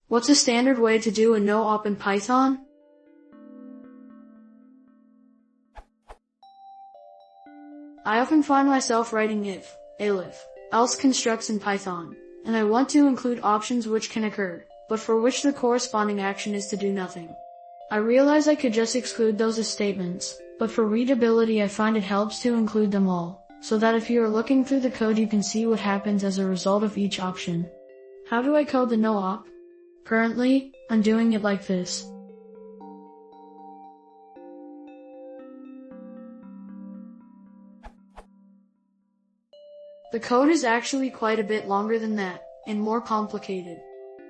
What's a standard way to do a no-op in Python? I often find myself writing if, elif, else constructs in Python, and I want to include options which can occur, but for which the corresponding action is to do nothing. I realize I could just exclude those as statements, but for readability I find it helps to include them all, so that if you are looking through the code you can see what happens as a result of each option. How do I code the no-op? Currently, I'm doing it like this. The code is actually quite a bit longer than that, and more complicated.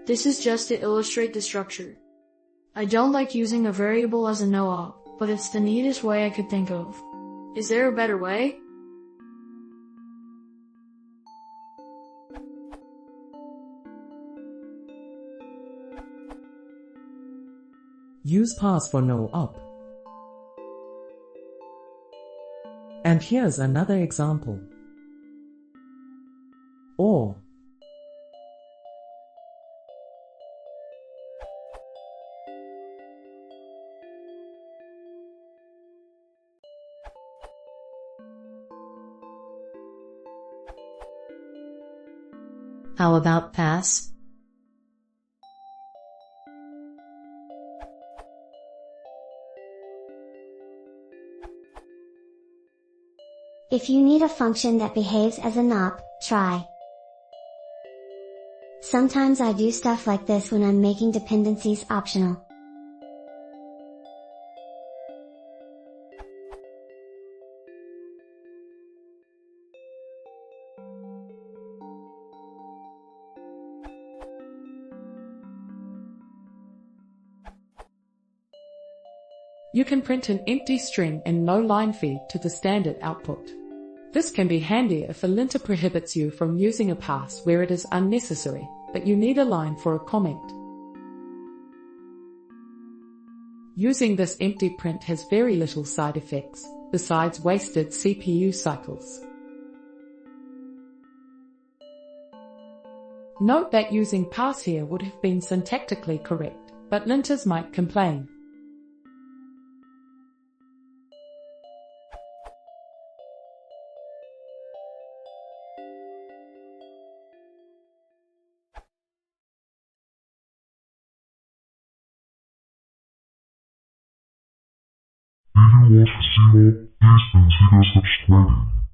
This is just to illustrate the structure. I don't like using a variable as a no-op, but it's the neatest way I could think of. Is there a better way? Use pass for no-op. And here's another example. Or how about pass? If you need a function that behaves as a NOP, try. Sometimes I do stuff like this when I'm making dependencies optional. You can print an empty string and no line feed to the standard output. This can be handy if a linter prohibits you from using a pass where it is unnecessary, but you need a line for a comment. Using this empty print has very little side effects, besides wasted CPU cycles. Note that using pass here would have been syntactically correct, but linters might complain. If you want to see more, please consider subscribing.